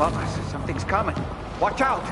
above us. Something's coming. Watch out!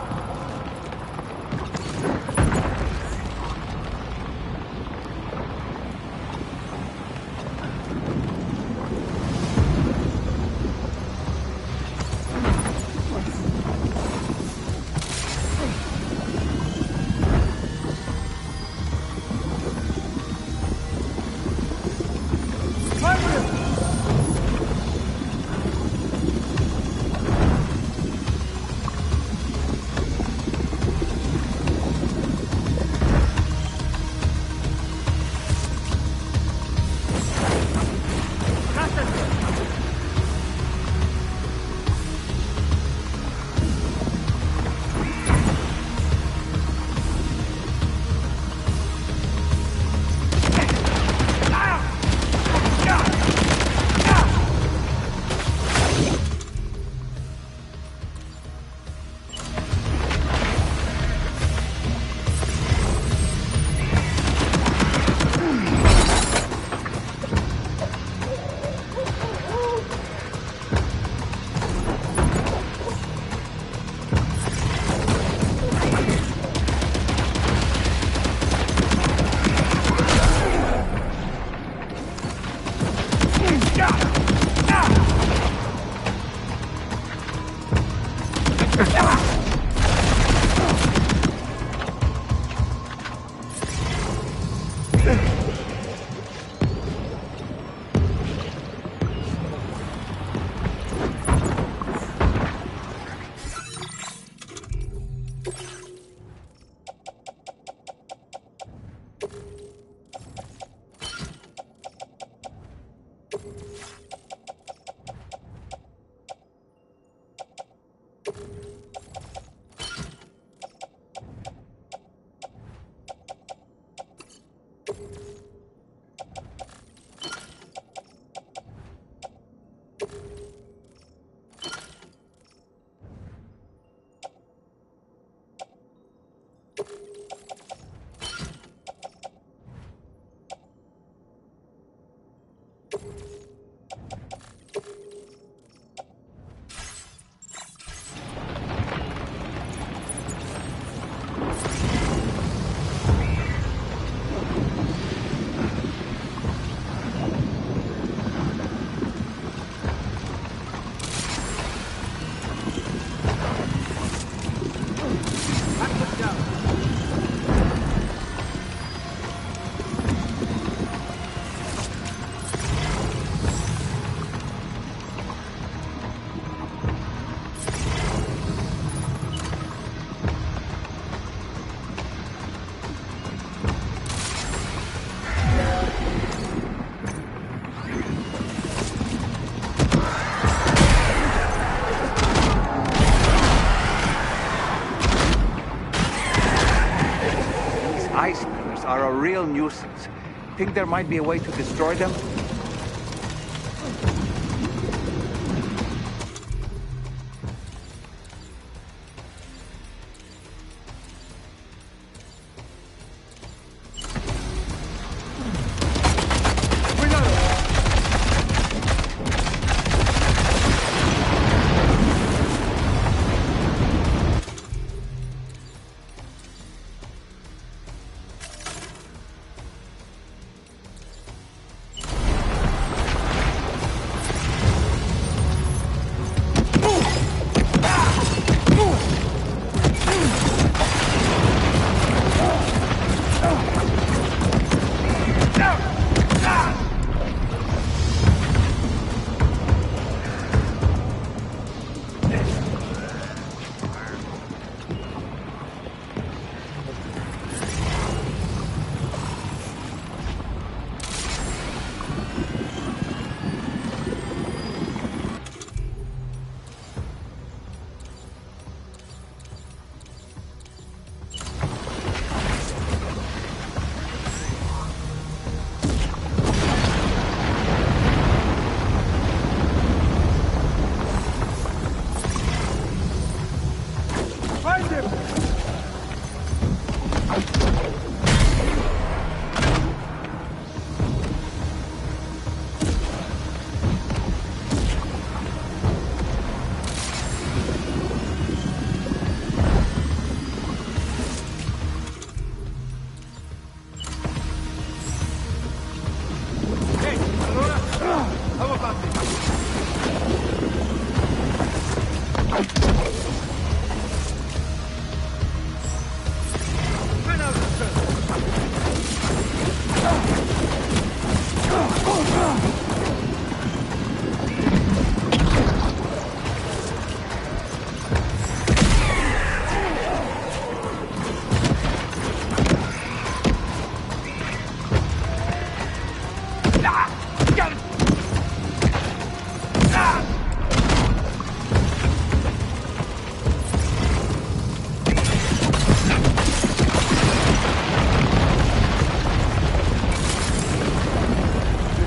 Are a real nuisance. Think there might be a way to destroy them?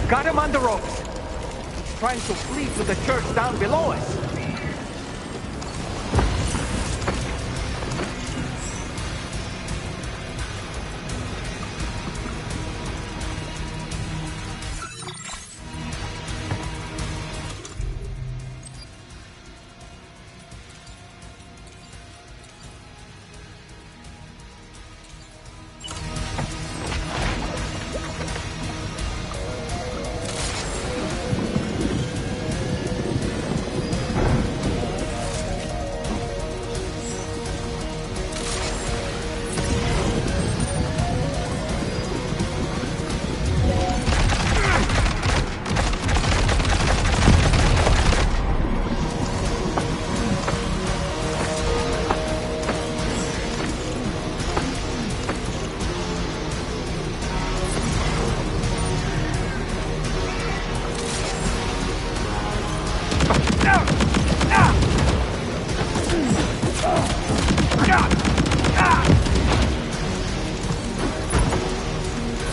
Got him on the ropes. He's trying to flee to the church down below us.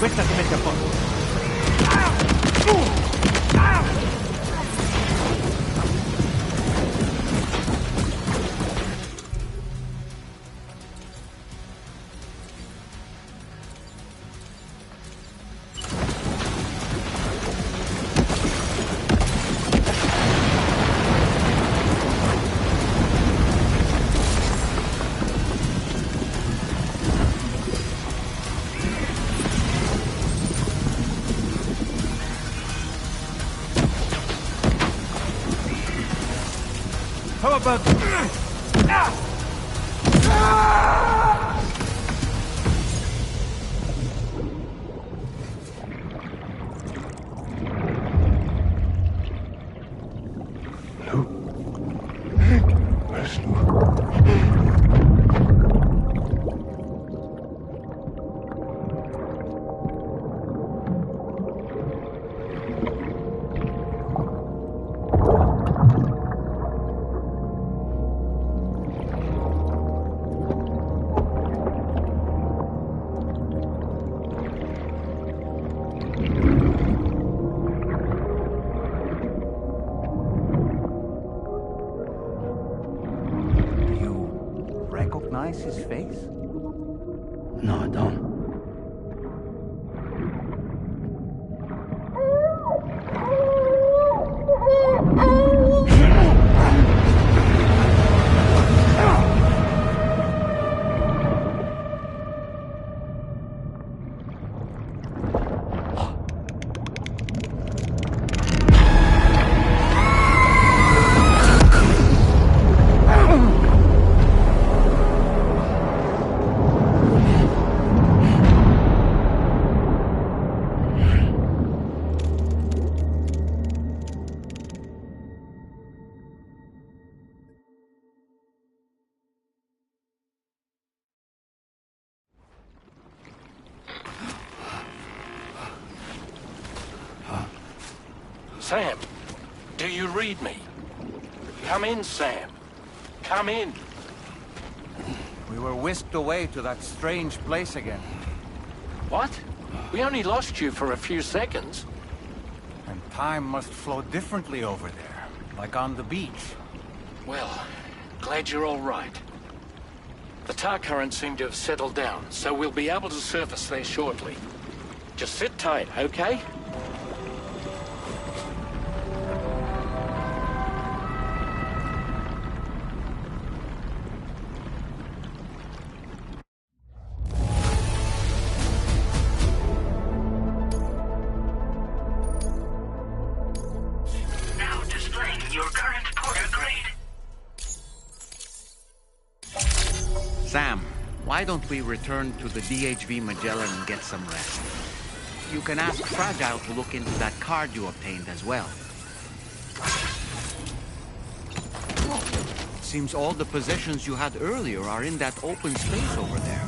Questa ti mette a posto. How about... Recognize his face? No, I don't. Sam, do you read me? Come in, Sam. Come in. We were whisked away to that strange place again. What? We only lost you for a few seconds. And time must flow differently over there, like on the beach. Well, glad you're all right. The tar currents seem to have settled down, so we'll be able to surface there shortly. Just sit tight, okay? Now displaying your current porter grade. Sam, why don't we return to the DHV Magellan and get some rest? You can ask Fragile to look into that card you obtained as well. Seems all the possessions you had earlier are in that open space over there.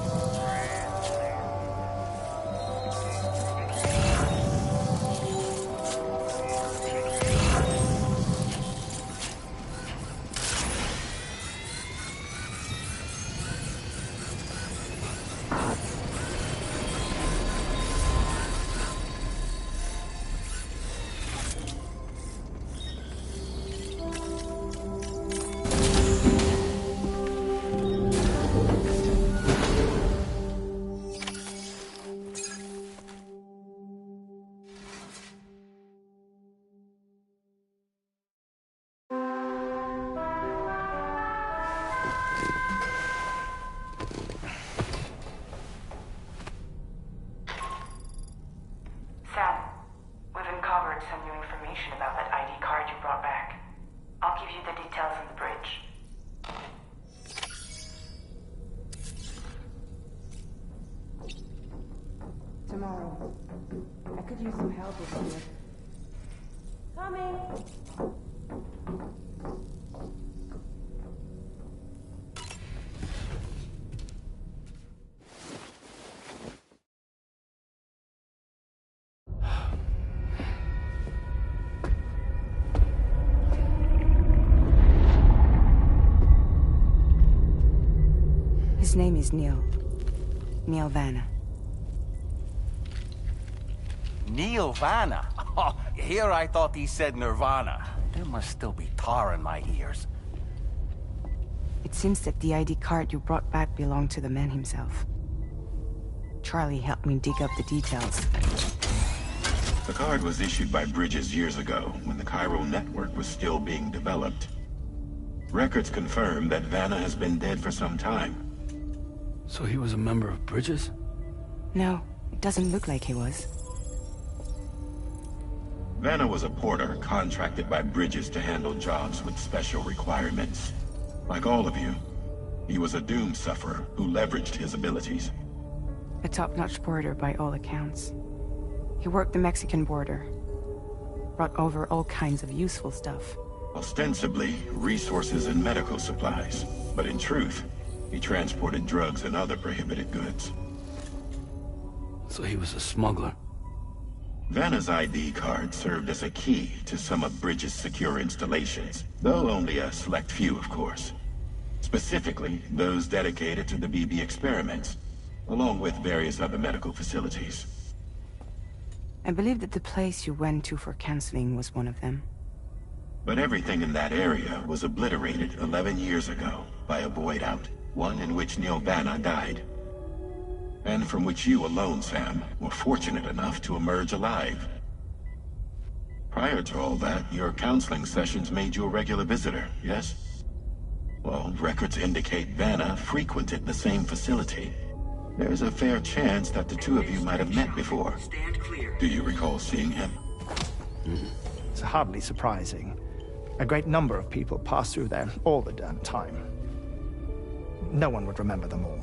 Sam, we've uncovered some new information about that ID card you brought back. I'll give you the details on the bridge. Tomorrow. I could use some help with you. Coming! His name is Neil. Neil Vanna. Neil Vanna? Oh, here I thought he said Nirvana. There must still be tar in my ears. It seems that the ID card you brought back belonged to the man himself. Charlie helped me dig up the details. The card was issued by Bridges years ago, when the chiral network was still being developed. Records confirm that Vanna has been dead for some time. So he was a member of Bridges? No, it doesn't look like he was. Vanna was a porter contracted by Bridges to handle jobs with special requirements. Like all of you, he was a doom sufferer who leveraged his abilities. A top-notch porter by all accounts. He worked the Mexican border. Brought over all kinds of useful stuff. Ostensibly, resources and medical supplies. But in truth, he transported drugs and other prohibited goods. So he was a smuggler. Vanna's ID card served as a key to some of Bridges' secure installations, though only a select few, of course. Specifically, those dedicated to the BB experiments, along with various other medical facilities. I believe that the place you went to for counseling was one of them. But everything in that area was obliterated 11 years ago by a void out, one in which Neil Vanna died. And from which you alone, Sam, were fortunate enough to emerge alive. Prior to all that, your counseling sessions made you a regular visitor, yes? Well, records indicate Vanna frequented the same facility. There's a fair chance that the two of you might have met before. Do you recall seeing him? It's hardly surprising. A great number of people pass through there all the damn time. No one would remember them all.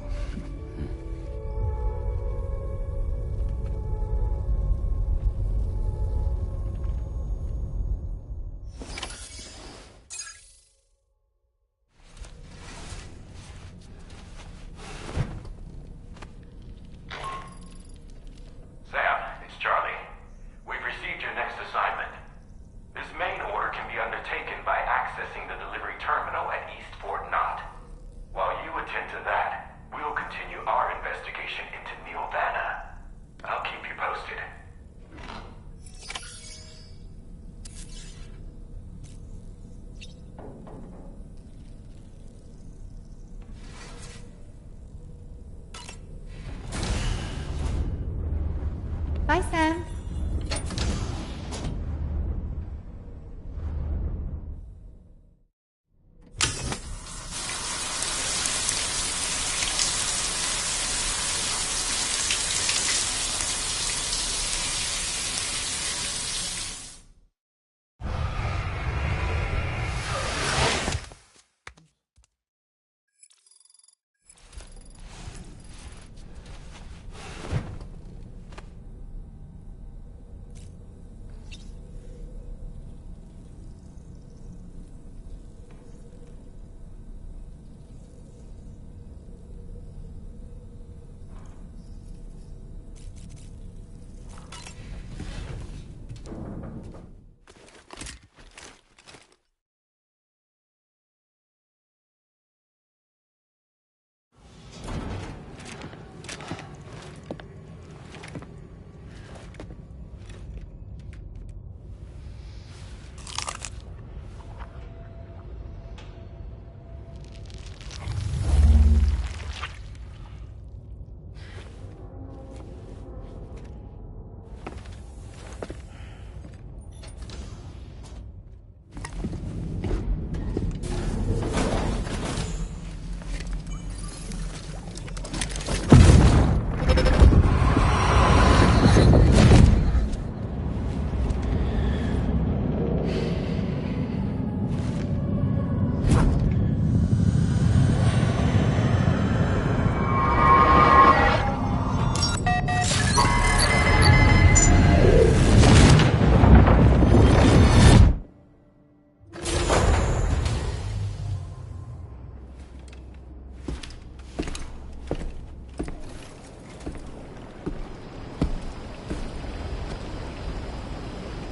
Sam, it's Charlie. We've received your next assignment. This main order can be undertaken by accessing the delivery terminal at East Fort Knott. While you attend to that, we'll continue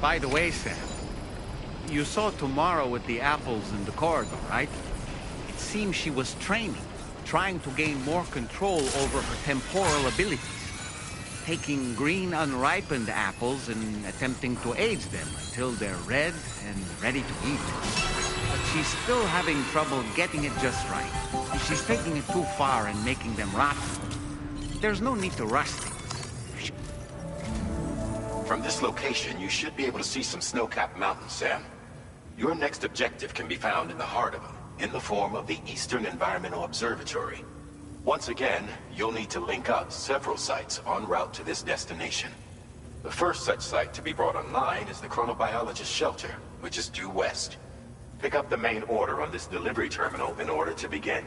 By the way, Sam, you saw Tomorrow with the apples in the corridor, right? It seems she was training, trying to gain more control over her temporal abilities. Taking green unripened apples and attempting to age them until they're red and ready to eat. But she's still having trouble getting it just right. She's taking it too far and making them rotten. There's no need to rush things. From this location, you should be able to see some snow-capped mountains, Sam. Your next objective can be found in the heart of them, in the form of the Eastern Environmental Observatory. Once again, you'll need to link up several sites en route to this destination. The first such site to be brought online is the Chronobiologist Shelter, which is due west. Pick up the main order on this delivery terminal in order to begin.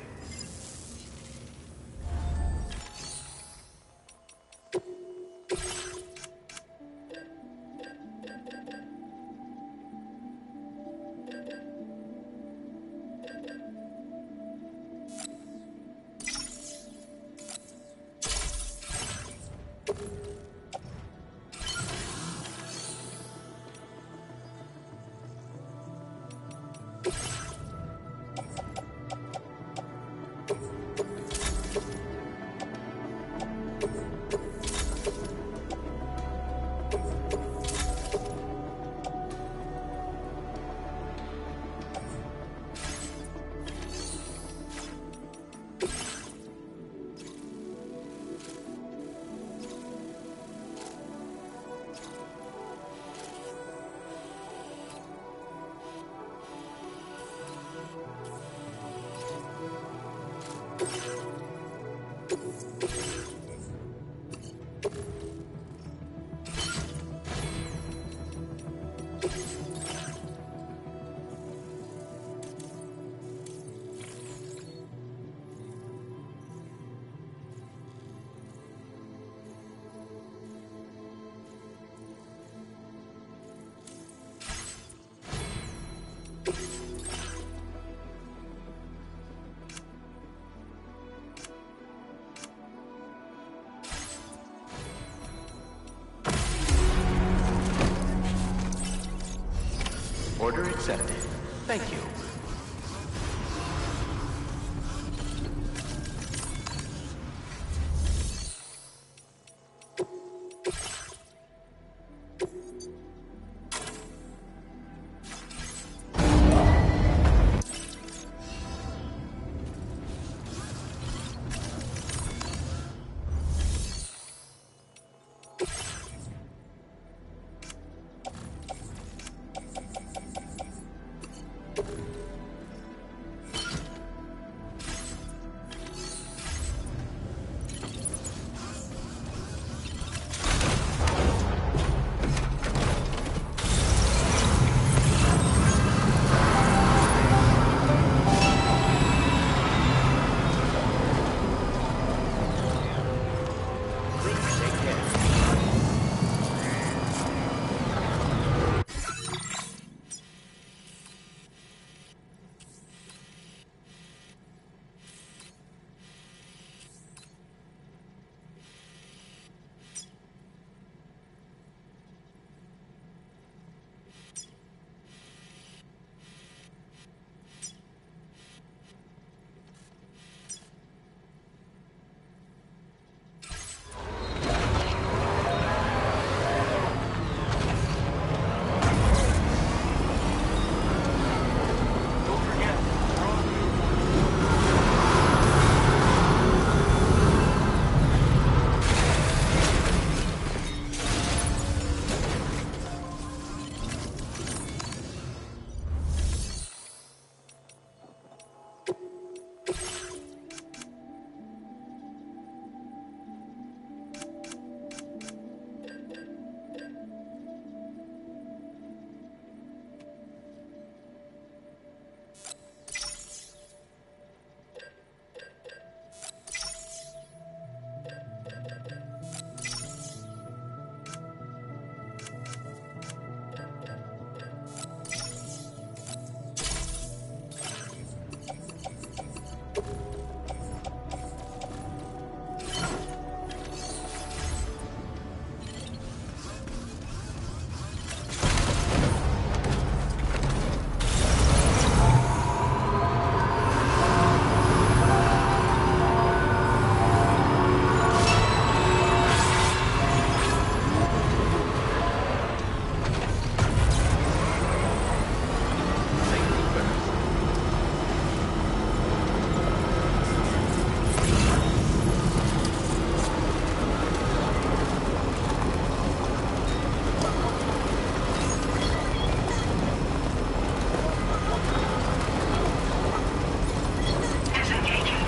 Order accepted. Thank you.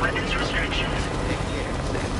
weapons restrictions. Take care, Sam.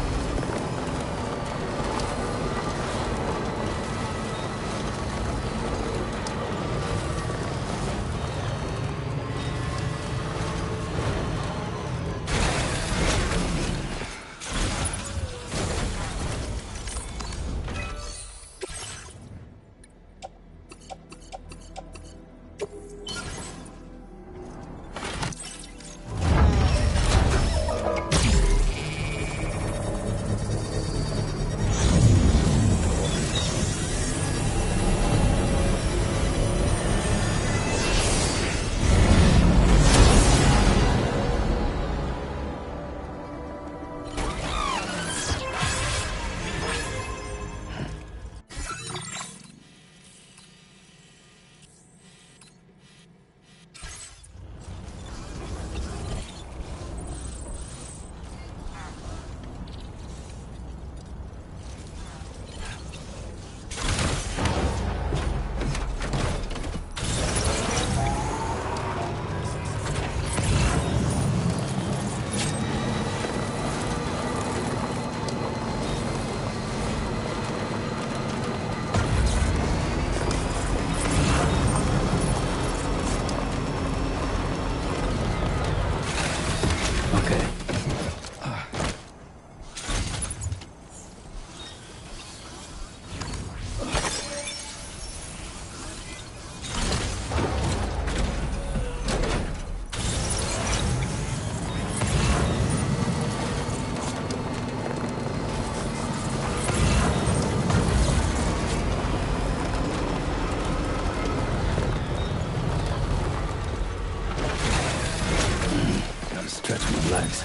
Okay. Gotta stretch my legs.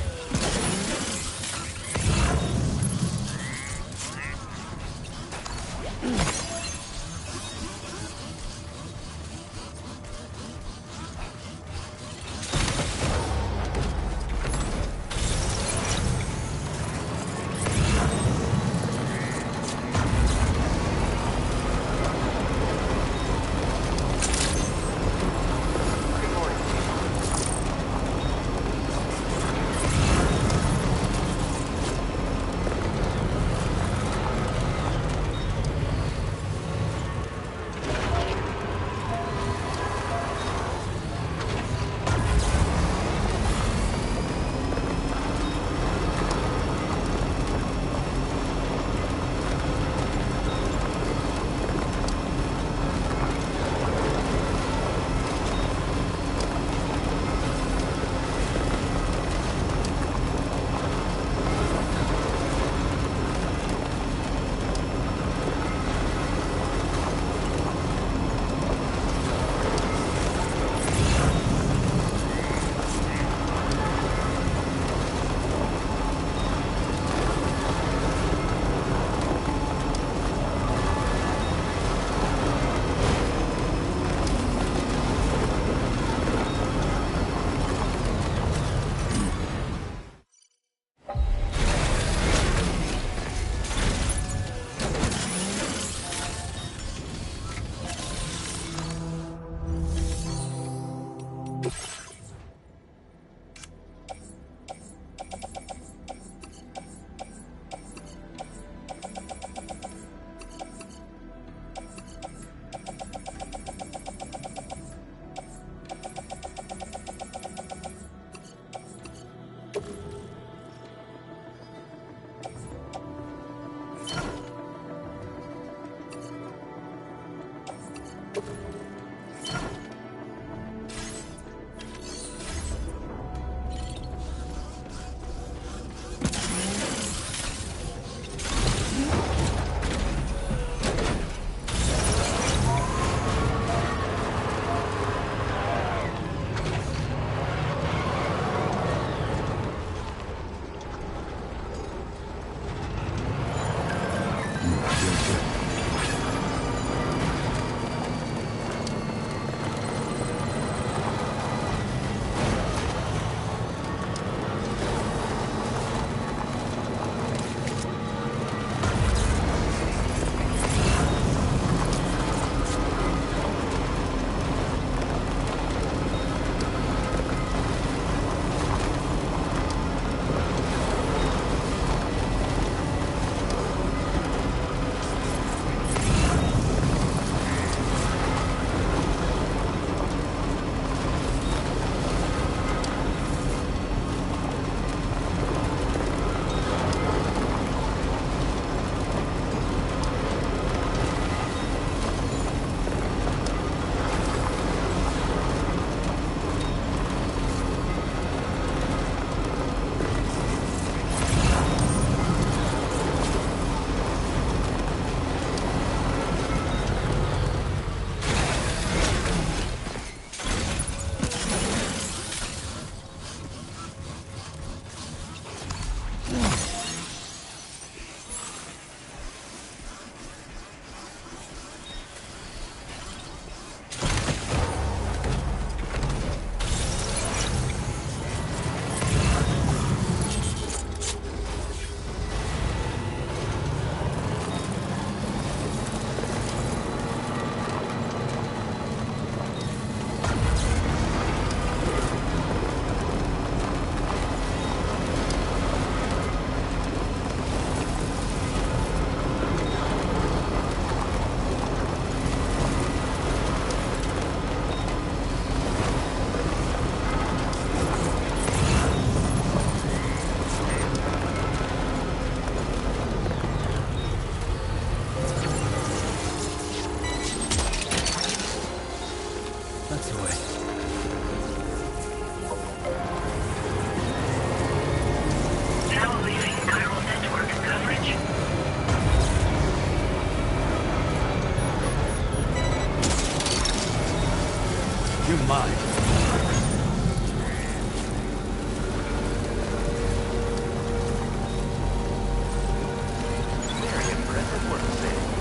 mind? Very impressive work, Sam.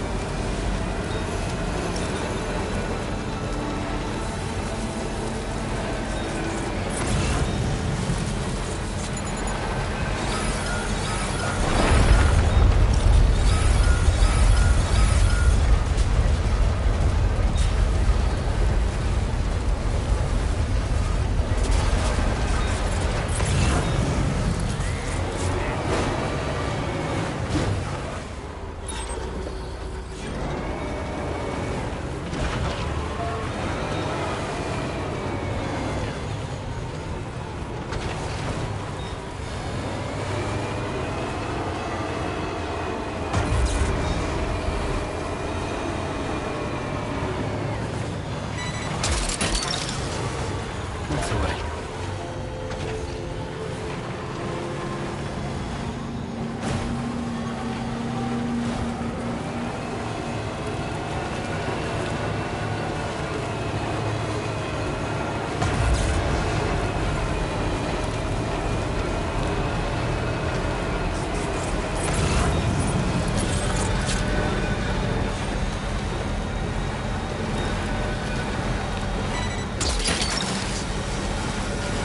That's the way.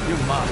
You're mine.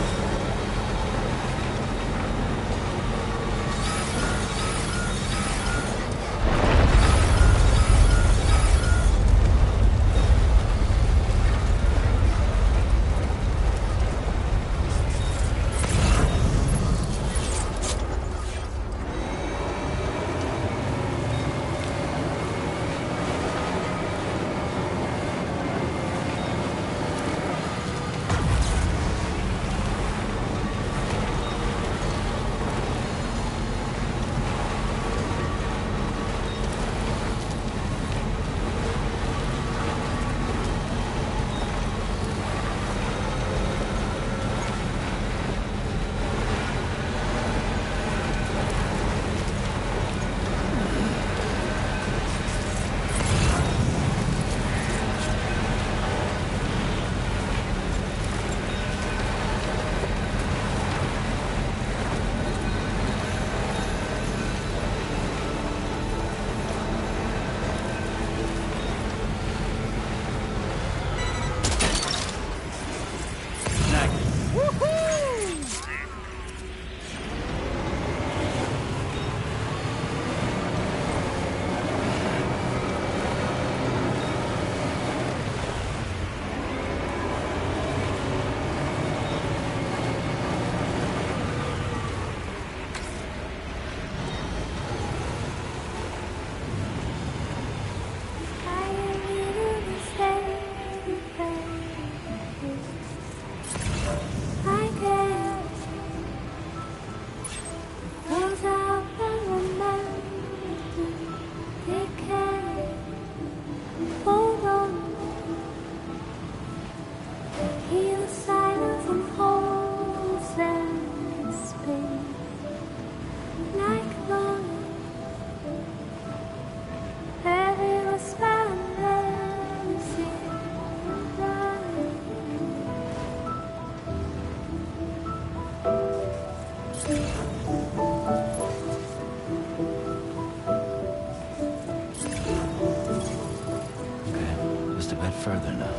Just a bit further now.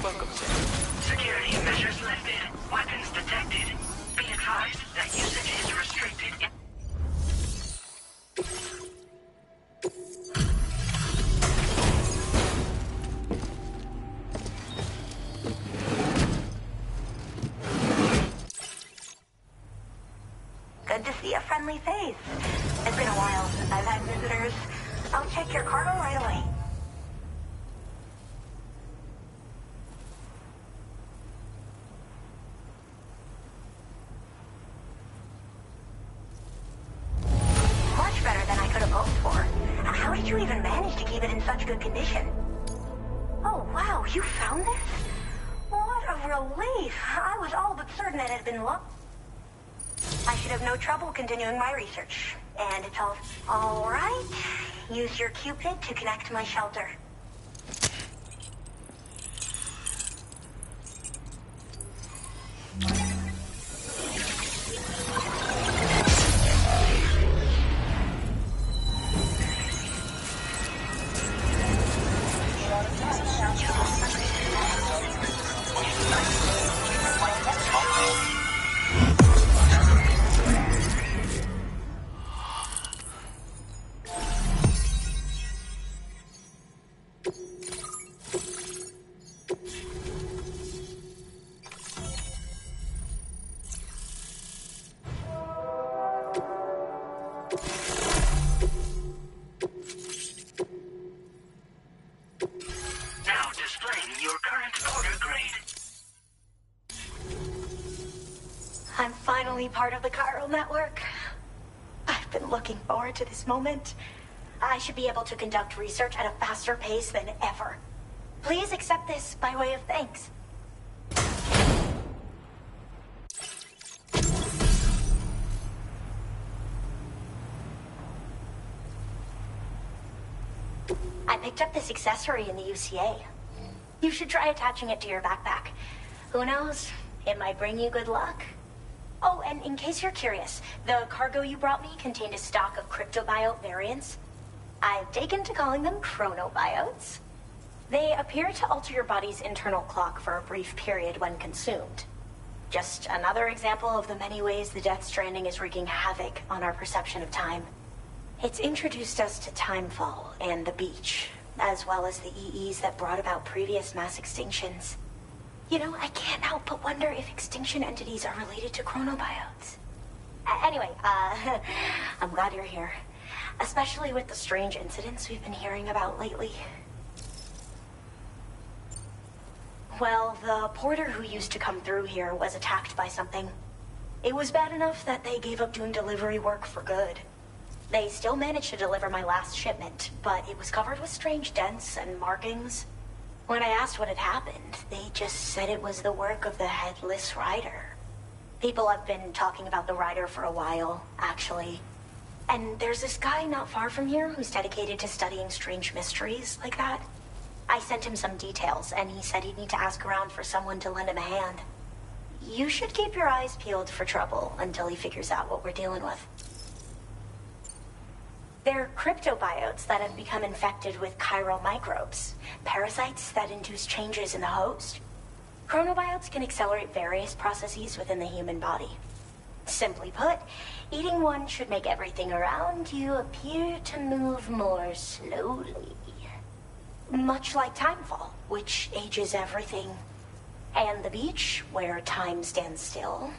Welcome, Sam. Security measures lifted. Weapons detected. Be advised that usage is restricted. Good to see a friendly face. It's been a while since I've had visitors. I'll check your cargo right away. Much better than I could have hoped for. How did you even manage to keep it in such good condition? Oh, wow, you found this? relief. I was all but certain it had been lost. I should have no trouble continuing my research. And it's all right. Use your Cupid to connect to my shelter. Now displaying your current order grade. I'm finally part of the chiral network. I've been looking forward to this moment. I should be able to conduct research at a faster pace than ever. Please accept this by way of thanks. I picked up this accessory in the UCA. You should try attaching it to your backpack. Who knows? It might bring you good luck. Oh, and in case you're curious, the cargo you brought me contained a stock of cryptobiote variants. I've taken to calling them chronobiotes. They appear to alter your body's internal clock for a brief period when consumed. Just another example of the many ways the Death Stranding is wreaking havoc on our perception of time. It's introduced us to Timefall and the beach, as well as the EEs that brought about previous mass extinctions. You know, I can't help but wonder if extinction entities are related to chronobiotes. Anyway, I'm glad you're here. Especially with the strange incidents we've been hearing about lately. Well, the porter who used to come through here was attacked by something. It was bad enough that they gave up doing delivery work for good. They still managed to deliver my last shipment, but it was covered with strange dents and markings. When I asked what had happened, they just said it was the work of the Headless Rider. People have been talking about the Rider for a while, actually. And there's this guy not far from here who's dedicated to studying strange mysteries like that. I sent him some details, and he said he'd need to ask around for someone to lend him a hand. You should keep your eyes peeled for trouble until he figures out what we're dealing with. They're cryptobiotes that have become infected with chiral microbes, parasites that induce changes in the host. Chronobiotes can accelerate various processes within the human body. Simply put, eating one should make everything around you appear to move more slowly. Much like Timefall, which ages everything. And the beach, where time stands still.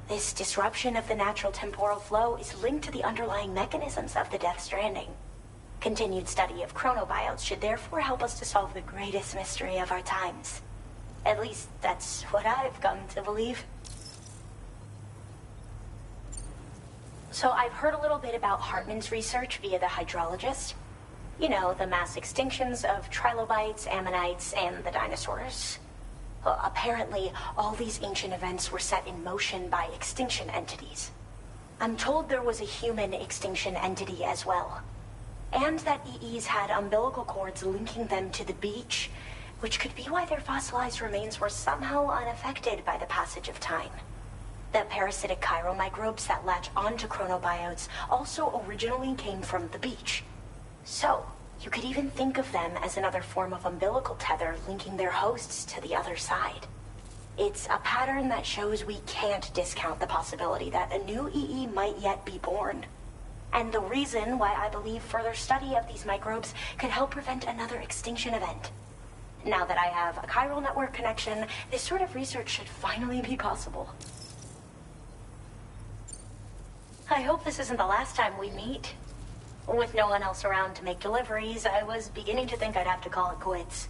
This disruption of the natural temporal flow is linked to the underlying mechanisms of the Death Stranding. Continued study of chronobiotes should therefore help us to solve the greatest mystery of our times. At least, that's what I've come to believe. So I've heard a little bit about Hartman's research via the hydrologist. You know, the mass extinctions of trilobites, ammonites, and the dinosaurs. Well, apparently, all these ancient events were set in motion by extinction entities. I'm told there was a human extinction entity as well. And that EEs had umbilical cords linking them to the beach, which could be why their fossilized remains were somehow unaffected by the passage of time. The parasitic chiromicrobes that latch onto chronobiotes also originally came from the beach. So, you could even think of them as another form of umbilical tether linking their hosts to the other side. It's a pattern that shows we can't discount the possibility that a new EE might yet be born. And the reason why I believe further study of these microbes could help prevent another extinction event. Now that I have a chiral network connection, this sort of research should finally be possible. I hope this isn't the last time we meet. With no one else around to make deliveries, I was beginning to think I'd have to call it quits.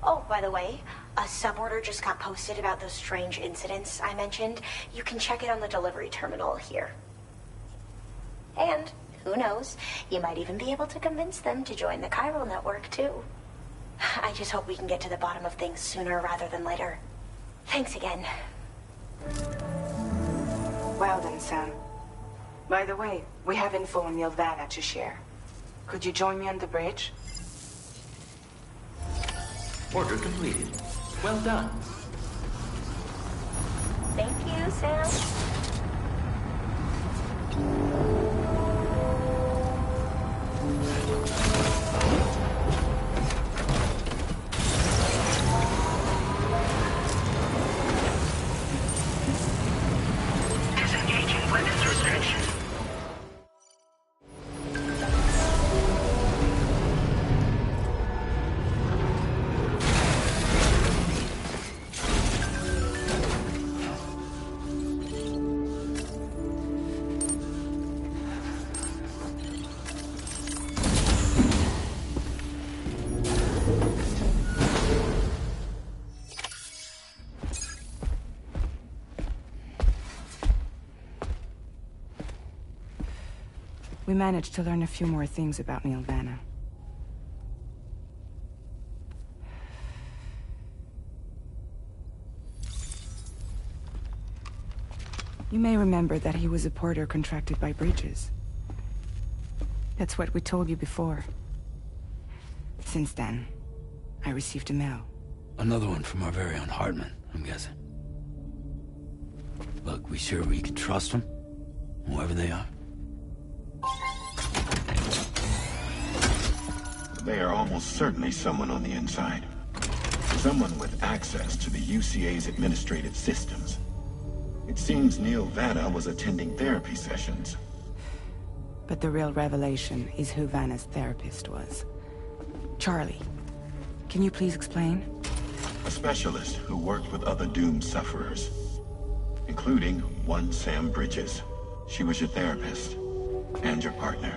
Oh, by the way, a suborder just got posted about those strange incidents I mentioned. You can check it on the delivery terminal here. And, who knows, you might even be able to convince them to join the chiral network, too. I just hope we can get to the bottom of things sooner rather than later. Thanks again. Well then, Sam. By the way, we have info on Nilvana to share. Could you join me on the bridge? Order completed. Well done. Thank you, Sam. Disengaging weapons restriction. We managed to learn a few more things about Nilvana. You may remember that he was a porter contracted by Bridges. That's what we told you before. Since then, I received a mail. Another one from our very own Hartman, I'm guessing. Look, we sure we can trust them? Whoever they are? They are almost certainly someone on the inside. Someone with access to the UCA's administrative systems. It seems Neil Vanna was attending therapy sessions. But the real revelation is who Vanna's therapist was. Charlie, can you please explain? A specialist who worked with other doomed sufferers, including one Sam Bridges. She was your therapist and your partner.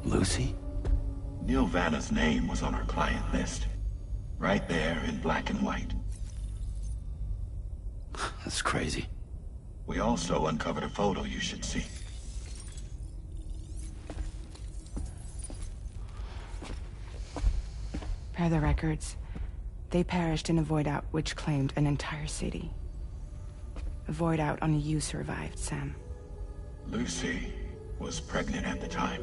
Lucy? Neil Vanna's name was on our client list. Right there in black and white. That's crazy. We also uncovered a photo you should see. Per the records, they perished in a void out which claimed an entire city. A void out only you survived, Sam. Lucy was pregnant at the time.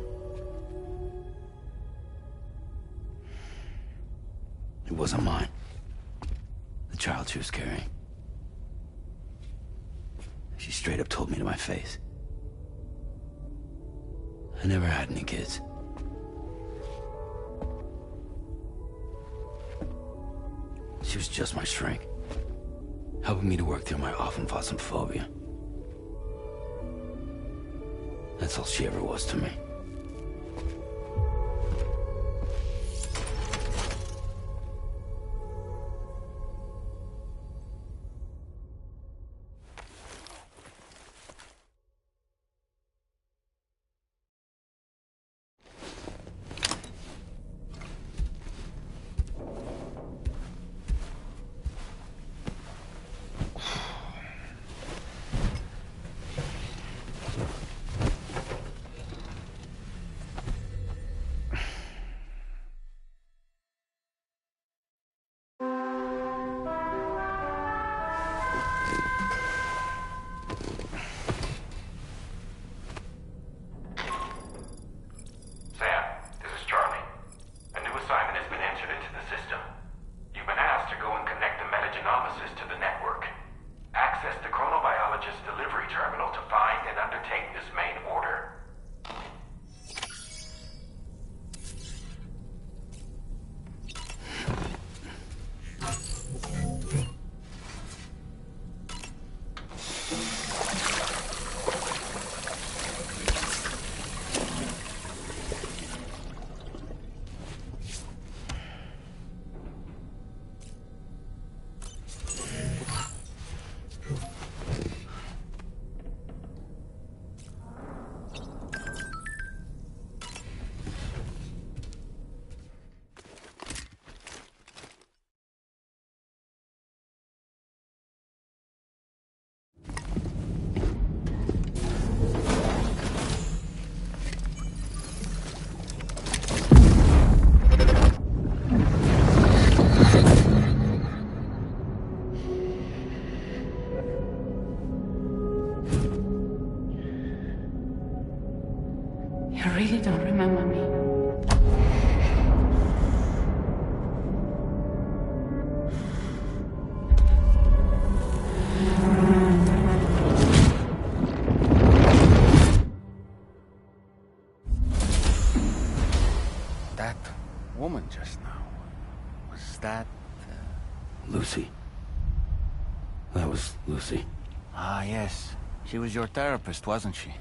It wasn't mine. The child she was carrying. She straight up told me to my face. I never had any kids. She was just my shrink, helping me to work through my often phobia. That's all she ever was to me. really don't remember me. That woman just now, was that... Lucy. That was Lucy. Ah, yes. She was your therapist, wasn't she?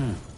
Hmm.